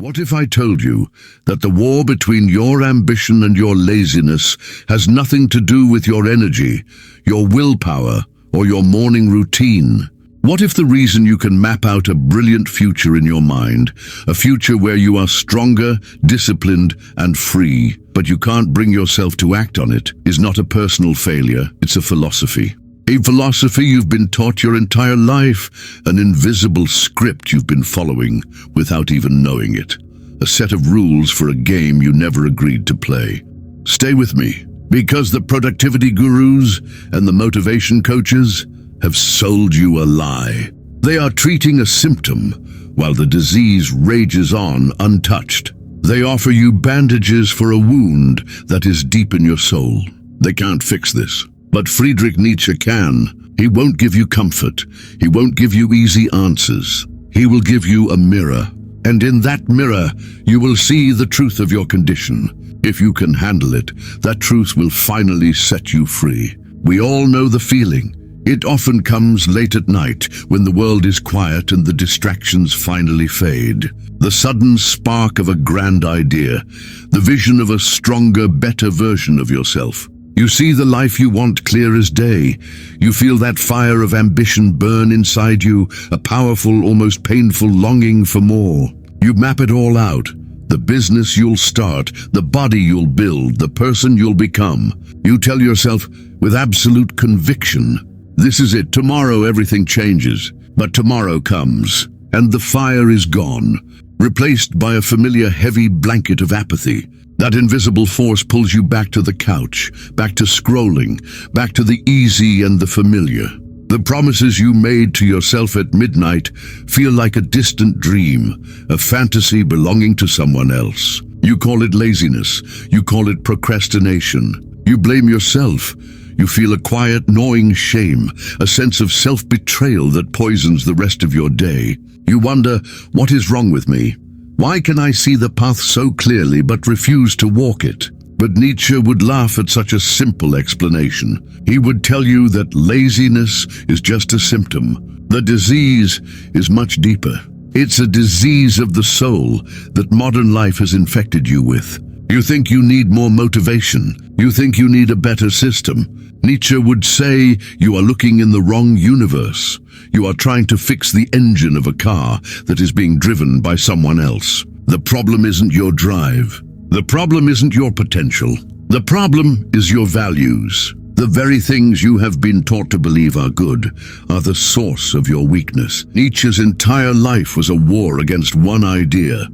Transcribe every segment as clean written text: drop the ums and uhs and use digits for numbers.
What if I told you that the war between your ambition and your laziness has nothing to do with your energy, your willpower, or your morning routine? What if the reason you can map out a brilliant future in your mind, a future where you are stronger, disciplined, and free, but you can't bring yourself to act on it, is not a personal failure, it's a philosophy. A philosophy you've been taught your entire life, an invisible script you've been following without even knowing it, a set of rules for a game you never agreed to play. Stay with me, because the productivity gurus and the motivation coaches have sold you a lie. They are treating a symptom while the disease rages on untouched. They offer you bandages for a wound that is deep in your soul. They can't fix this. But Friedrich Nietzsche can. He won't give you comfort. He won't give you easy answers. He will give you a mirror. And in that mirror, you will see the truth of your condition. If you can handle it, that truth will finally set you free. We all know the feeling. It often comes late at night when the world is quiet and the distractions finally fade. The sudden spark of a grand idea, the vision of a stronger, better version of yourself. You see the life you want clear as day. You feel that fire of ambition burn inside you, a powerful, almost painful longing for more. You map it all out. The business you'll start, the body you'll build, the person you'll become. You tell yourself with absolute conviction, this is it, tomorrow everything changes. But tomorrow comes, and the fire is gone, replaced by a familiar heavy blanket of apathy. That invisible force pulls you back to the couch, back to scrolling, back to the easy and the familiar. The promises you made to yourself at midnight feel like a distant dream, a fantasy belonging to someone else. You call it laziness. You call it procrastination. You blame yourself. You feel a quiet, gnawing shame, a sense of self-betrayal that poisons the rest of your day. You wonder, what is wrong with me? Why can I see the path so clearly but refuse to walk it? But Nietzsche would laugh at such a simple explanation. He would tell you that laziness is just a symptom. The disease is much deeper. It's a disease of the soul that modern life has infected you with. You think you need more motivation. You think you need a better system. Nietzsche would say you are looking in the wrong universe. You are trying to fix the engine of a car that is being driven by someone else. The problem isn't your drive. The problem isn't your potential. The problem is your values. The very things you have been taught to believe are good are the source of your weakness. Nietzsche's entire life was a war against one idea,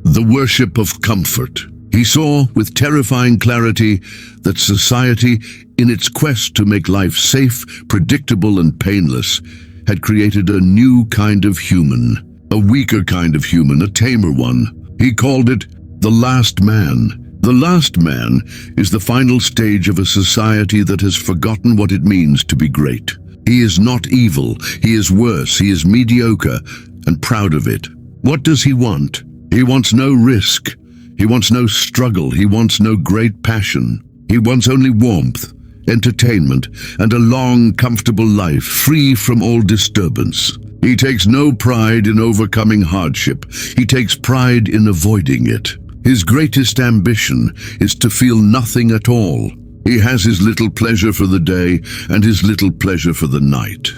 the worship of comfort. He saw with terrifying clarity that society, in its quest to make life safe, predictable, and painless, had created a new kind of human, a weaker kind of human, a tamer one. He called it the last man. The last man is the final stage of a society that has forgotten what it means to be great. He is not evil, he is worse, he is mediocre, and proud of it. What does he want? He wants no risk. He wants no struggle. He wants no great passion. He wants only warmth, entertainment, and a long, comfortable life, free from all disturbance. He takes no pride in overcoming hardship. He takes pride in avoiding it. His greatest ambition is to feel nothing at all. He has his little pleasure for the day and his little pleasure for the night.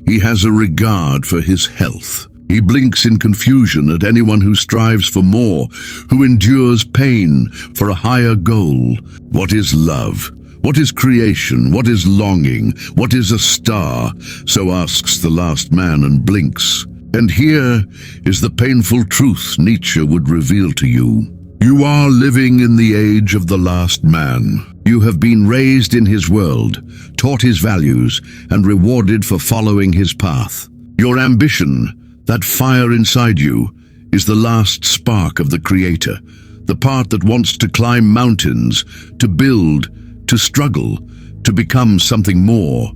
He has a regard for his health. He blinks in confusion at anyone who strives for more, who endures pain for a higher goal. What is love? What is creation? What is longing? What is a star? So asks the last man and blinks. And here is the painful truth Nietzsche would reveal to you. You are living in the age of the last man. You have been raised in his world, taught his values, and rewarded for following his path. Your ambition, that fire inside you, is the last spark of the Creator, the part that wants to climb mountains, to build, to struggle, to become something more.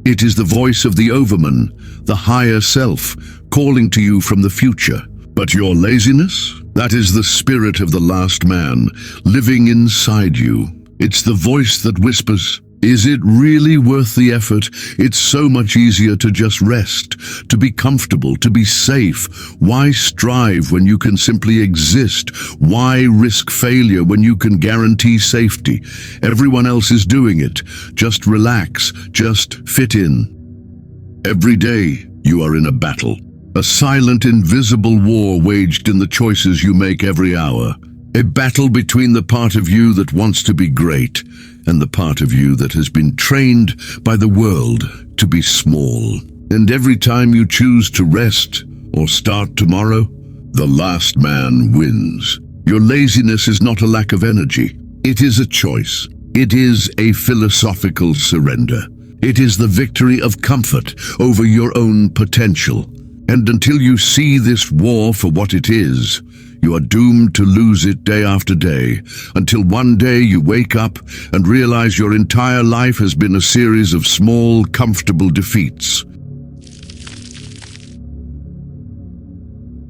It is the voice of the overman, the higher self, calling to you from the future. But your laziness? That is the spirit of the last man, living inside you. It's the voice that whispers, Is it really worth the effort? It's so much easier to just rest, to be comfortable, to be safe. Why strive when you can simply exist? Why risk failure when you can guarantee safety? Everyone else is doing it. Just relax, just fit in. Every day, you are in a battle. A silent, invisible war waged in the choices you make every hour. A battle between the part of you that wants to be great and the part of you that has been trained by the world to be small. And every time you choose to rest or start tomorrow, the last man wins. Your laziness is not a lack of energy. It is a choice. It is a philosophical surrender. It is the victory of comfort over your own potential. And until you see this war for what it is, you are doomed to lose it day after day, until one day you wake up and realize your entire life has been a series of small, comfortable defeats.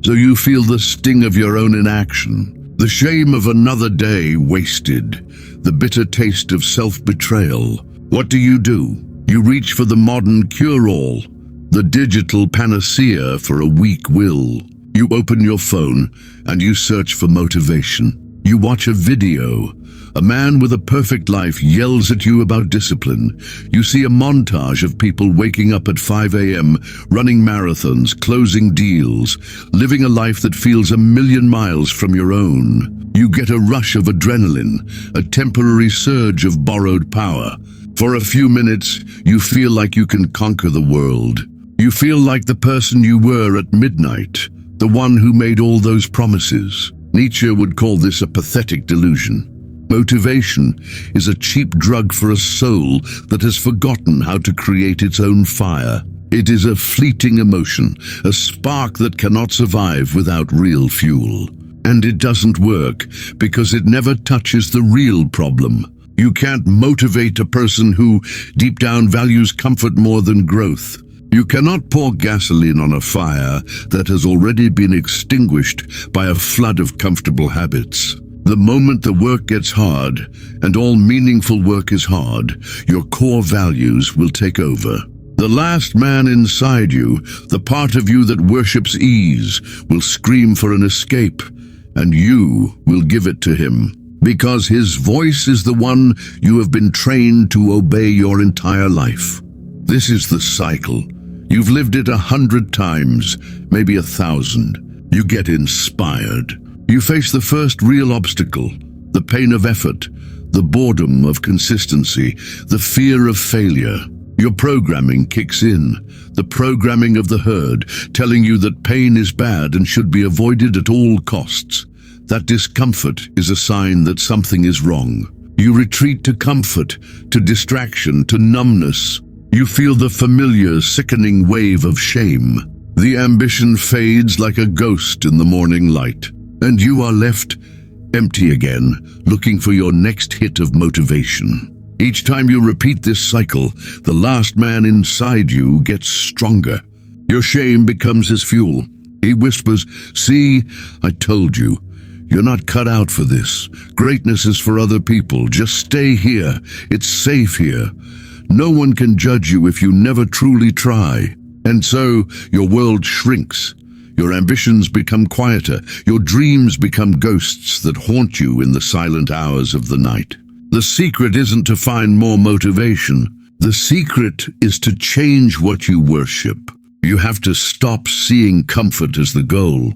So you feel the sting of your own inaction, the shame of another day wasted, the bitter taste of self-betrayal. What do? You reach for the modern cure-all, the digital panacea for a weak will. You open your phone and you search for motivation. You watch a video. A man with a perfect life yells at you about discipline. You see a montage of people waking up at 5 a.m., running marathons, closing deals, living a life that feels a million miles from your own. You get a rush of adrenaline, a temporary surge of borrowed power. For a few minutes, you feel like you can conquer the world. You feel like the person you were at midnight, the one who made all those promises. Nietzsche would call this a pathetic delusion. Motivation is a cheap drug for a soul that has forgotten how to create its own fire. It is a fleeting emotion, a spark that cannot survive without real fuel. And it doesn't work because it never touches the real problem. You can't motivate a person who, deep down, values comfort more than growth. You cannot pour gasoline on a fire that has already been extinguished by a flood of comfortable habits. The moment the work gets hard, and all meaningful work is hard, your core values will take over. The last man inside you, the part of you that worships ease, will scream for an escape, and you will give it to him. Because his voice is the one you have been trained to obey your entire life. This is the cycle. You've lived it 100 times, maybe 1,000. You get inspired. You face the first real obstacle, the pain of effort, the boredom of consistency, the fear of failure. Your programming kicks in, the programming of the herd, telling you that pain is bad and should be avoided at all costs. That discomfort is a sign that something is wrong. You retreat to comfort, to distraction, to numbness. You feel the familiar, sickening wave of shame. The ambition fades like a ghost in the morning light, and you are left empty again, looking for your next hit of motivation. Each time you repeat this cycle, the last man inside you gets stronger. Your shame becomes his fuel. He whispers, "See, I told you. You're not cut out for this. Greatness is for other people. Just stay here. It's safe here. No one can judge you if you never truly try." And so your world shrinks. Your ambitions become quieter. Your dreams become ghosts that haunt you in the silent hours of the night. The secret isn't to find more motivation. The secret is to change what you worship. You have to stop seeing comfort as the goal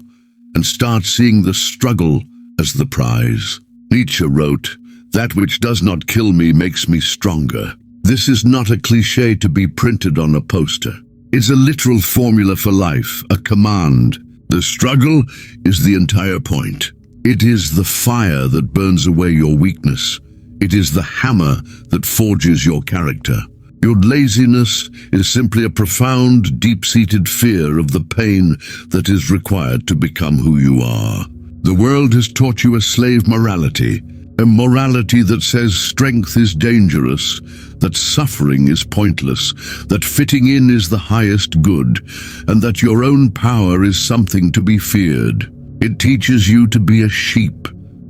and start seeing the struggle as the prize. Nietzsche wrote, "That which does not kill me makes me stronger." This is not a cliché to be printed on a poster. It's a literal formula for life, a command. The struggle is the entire point. It is the fire that burns away your weakness. It is the hammer that forges your character. Your laziness is simply a profound, deep-seated fear of the pain that is required to become who you are. The world has taught you a slave morality, a morality that says strength is dangerous, that suffering is pointless, that fitting in is the highest good, and that your own power is something to be feared. It teaches you to be a sheep,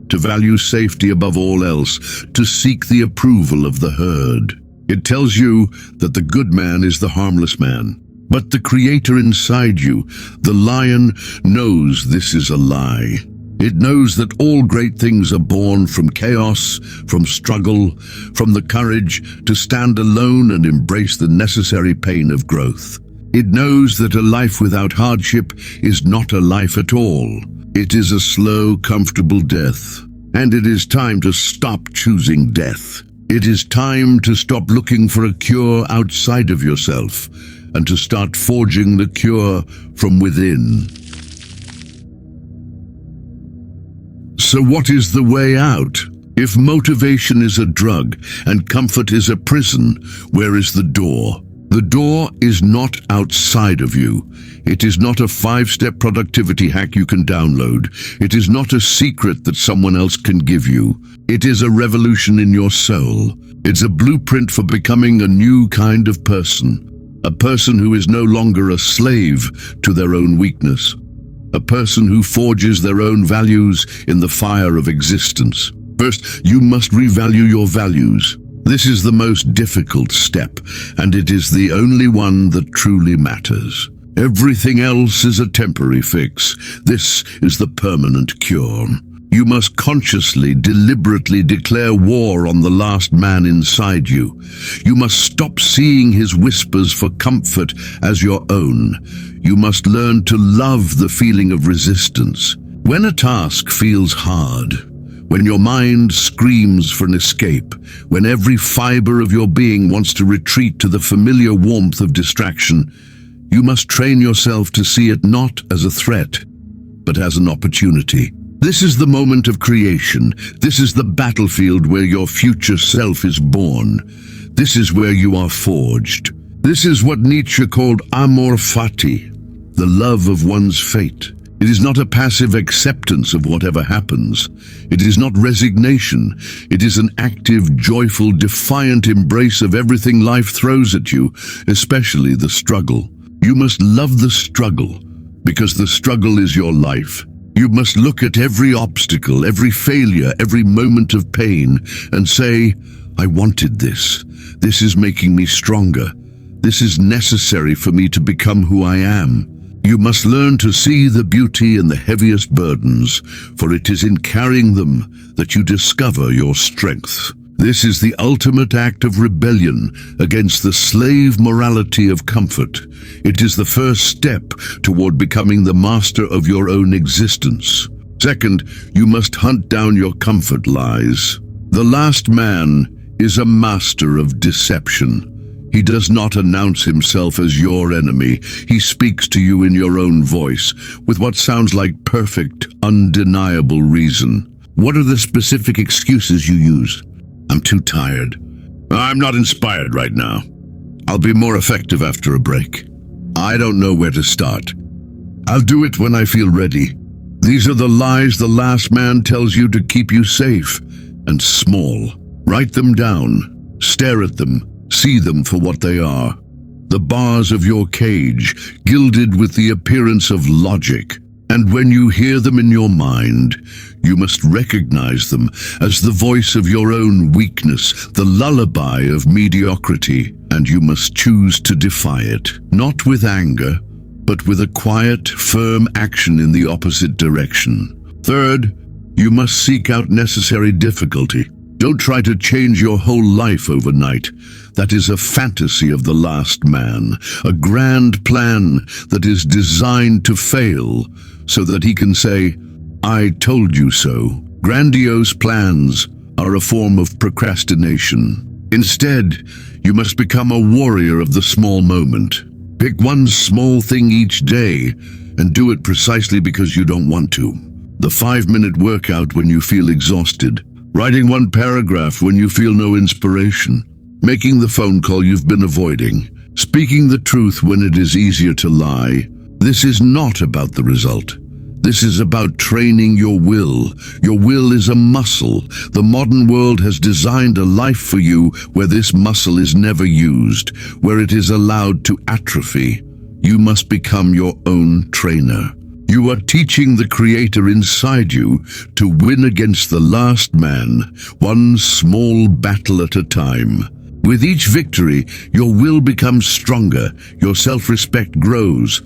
to value safety above all else, to seek the approval of the herd. It tells you that the good man is the harmless man. But the creator inside you, the lion, knows this is a lie. It knows that all great things are born from chaos, from struggle, from the courage to stand alone and embrace the necessary pain of growth. It knows that a life without hardship is not a life at all. It is a slow, comfortable death. And it is time to stop choosing death. It is time to stop looking for a cure outside of yourself and to start forging the cure from within. So what is the way out? If motivation is a drug and comfort is a prison, where is the door? The door is not outside of you. It is not a 5-step productivity hack you can download. It is not a secret that someone else can give you. It is a revolution in your soul. It's a blueprint for becoming a new kind of person. A person who is no longer a slave to their own weakness. A person who forges their own values in the fire of existence. First, you must revalue your values. This is the most difficult step, and it is the only one that truly matters. Everything else is a temporary fix. This is the permanent cure. You must consciously, deliberately declare war on the last man inside you. You must stop seeing his whispers for comfort as your own. You must learn to love the feeling of resistance. When a task feels hard, when your mind screams for an escape, when every fiber of your being wants to retreat to the familiar warmth of distraction, you must train yourself to see it not as a threat, but as an opportunity. This is the moment of creation. This is the battlefield where your future self is born. This is where you are forged. This is what Nietzsche called amor fati, the love of one's fate. It is not a passive acceptance of whatever happens. It is not resignation. It is an active, joyful, defiant embrace of everything life throws at you, especially the struggle. You must love the struggle, because the struggle is your life. You must look at every obstacle, every failure, every moment of pain, and say, I wanted this. This is making me stronger. This is necessary for me to become who I am. You must learn to see the beauty in the heaviest burdens, for it is in carrying them that you discover your strength. This is the ultimate act of rebellion against the slave morality of comfort. It is the first step toward becoming the master of your own existence. Second, you must hunt down your comfort lies. The last man is a master of deception. He does not announce himself as your enemy. He speaks to you in your own voice, with what sounds like perfect, undeniable reason. What are the specific excuses you use? I'm too tired. I'm not inspired right now. I'll be more effective after a break. I don't know where to start. I'll do it when I feel ready. These are the lies the last man tells you to keep you safe and small. Write them down. Stare at them. See them for what they are. The bars of your cage, gilded with the appearance of logic. And when you hear them in your mind, you must recognize them as the voice of your own weakness, the lullaby of mediocrity, and you must choose to defy it, not with anger, but with a quiet, firm action in the opposite direction. Third, you must seek out necessary difficulty. Don't try to change your whole life overnight. That is a fantasy of the last man, a grand plan that is designed to fail so that he can say, I told you so. Grandiose plans are a form of procrastination. Instead, you must become a warrior of the small moment. Pick one small thing each day and do it precisely because you don't want to. The 5-minute workout when you feel exhausted. Writing one paragraph when you feel no inspiration. Making the phone call you've been avoiding. Speaking the truth when it is easier to lie. This is not about the result. This is about training your will. Your will is a muscle. The modern world has designed a life for you where this muscle is never used, where it is allowed to atrophy. You must become your own trainer. You are teaching the creator inside you to win against the last man, one small battle at a time. With each victory, your will becomes stronger, your self-respect grows,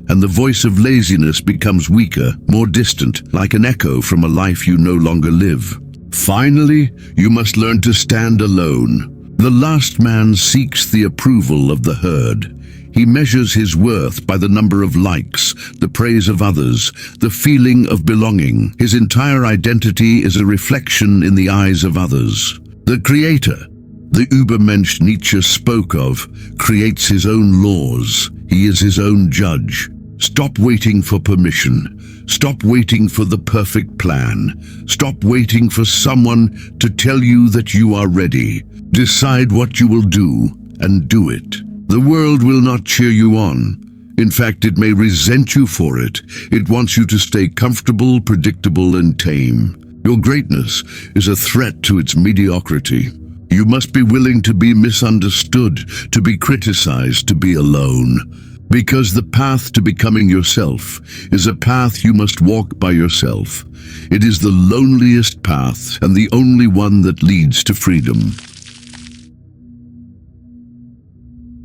and the voice of laziness becomes weaker, more distant, like an echo from a life you no longer live. Finally, you must learn to stand alone. The last man seeks the approval of the herd. He measures his worth by the number of likes, the praise of others, the feeling of belonging. His entire identity is a reflection in the eyes of others. The creator, the Übermensch Nietzsche spoke of, creates his own laws. He is his own judge. Stop waiting for permission. Stop waiting for the perfect plan. Stop waiting for someone to tell you that you are ready. Decide what you will do and do it. The world will not cheer you on. In fact, it may resent you for it. It wants you to stay comfortable, predictable, and tame. Your greatness is a threat to its mediocrity. You must be willing to be misunderstood, to be criticized, to be alone. Because the path to becoming yourself is a path you must walk by yourself. It is the loneliest path and the only one that leads to freedom.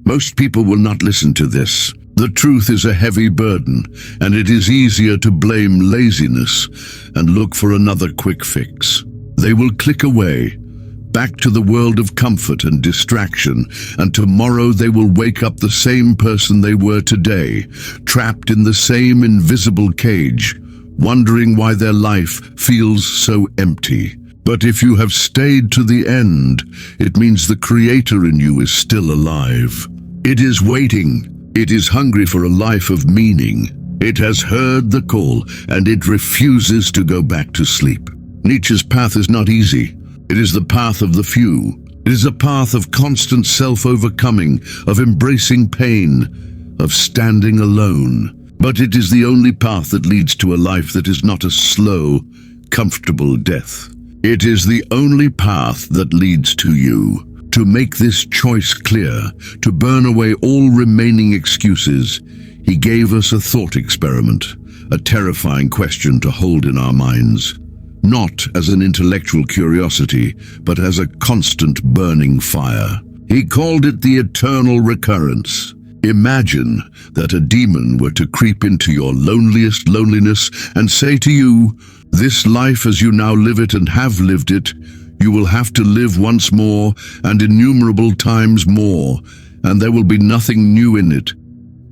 Most people will not listen to this. The truth is a heavy burden, and it is easier to blame laziness and look for another quick fix. They will click away, back to the world of comfort and distraction, and tomorrow they will wake up the same person they were today, trapped in the same invisible cage, wondering why their life feels so empty. But if you have stayed to the end, it means the creator in you is still alive. It is waiting. It is hungry for a life of meaning. It has heard the call, and it refuses to go back to sleep. Nietzsche's path is not easy. It is the path of the few. It is a path of constant self-overcoming, of embracing pain, of standing alone. But it is the only path that leads to a life that is not a slow, comfortable death. It is the only path that leads to you. To make this choice clear, to burn away all remaining excuses, he gave us a thought experiment, a terrifying question to hold in our minds. Not as an intellectual curiosity, but as a constant burning fire. He called it the eternal recurrence. Imagine that a demon were to creep into your loneliest loneliness and say to you, "This life as you now live it and have lived it, you will have to live once more and innumerable times more, and there will be nothing new in it.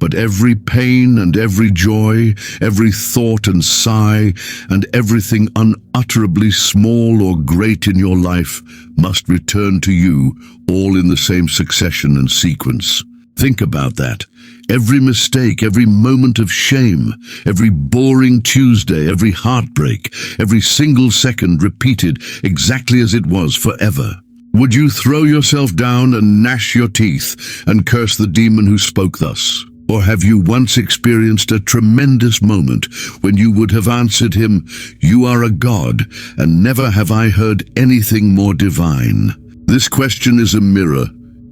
But every pain and every joy, every thought and sigh, and everything unutterably small or great in your life must return to you, all in the same succession and sequence." Think about that. Every mistake, every moment of shame, every boring Tuesday, every heartbreak, every single second repeated exactly as it was forever. Would you throw yourself down and gnash your teeth and curse the demon who spoke thus? Or have you once experienced a tremendous moment when you would have answered him, "You are a god, and never have I heard anything more divine"? This question is a mirror.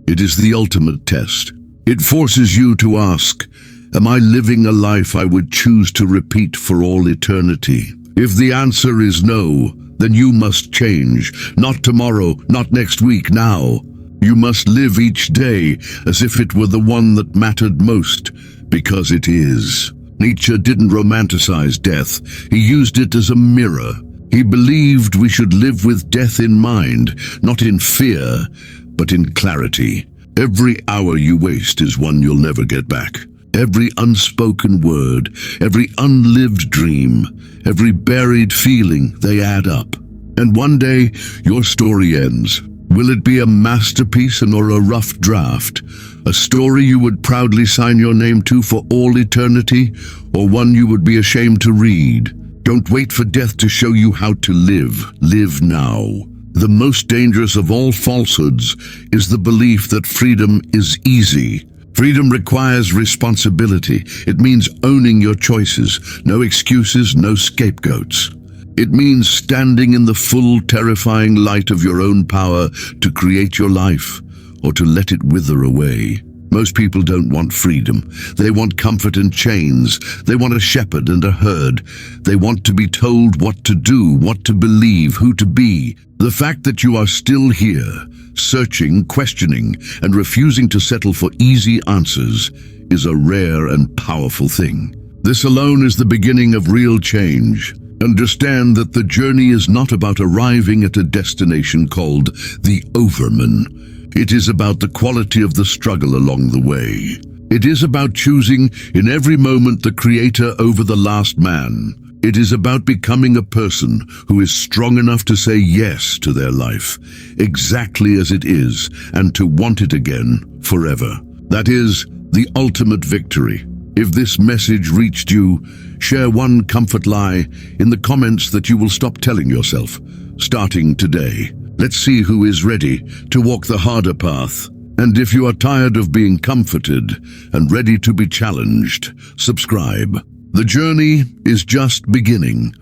It is the ultimate test. It forces you to ask, am I living a life I would choose to repeat for all eternity? If the answer is no, then you must change. Not tomorrow, not next week, now. You must live each day as if it were the one that mattered most, because it is. Nietzsche didn't romanticize death. He used it as a mirror. He believed we should live with death in mind, not in fear, but in clarity. Every hour you waste is one you'll never get back. Every unspoken word, every unlived dream, every buried feeling, they add up. And one day, your story ends. Will it be a masterpiece or a rough draft? A story you would proudly sign your name to for all eternity, or one you would be ashamed to read? Don't wait for death to show you how to live. Live now. The most dangerous of all falsehoods is the belief that freedom is easy. Freedom requires responsibility. It means owning your choices. No excuses, no scapegoats. It means standing in the full, terrifying light of your own power to create your life or to let it wither away. Most people don't want freedom. They want comfort and chains. They want a shepherd and a herd. They want to be told what to do, what to believe, who to be. The fact that you are still here, searching, questioning, and refusing to settle for easy answers is a rare and powerful thing. This alone is the beginning of real change. Understand that the journey is not about arriving at a destination called the Overman. It is about the quality of the struggle along the way. It is about choosing in every moment the Creator over the last man. It is about becoming a person who is strong enough to say yes to their life, exactly as it is, and to want it again forever. That is the ultimate victory. If this message reached you, share one comfort lie in the comments that you will stop telling yourself, starting today. Let's see who is ready to walk the harder path. And if you are tired of being comforted and ready to be challenged, subscribe. The journey is just beginning.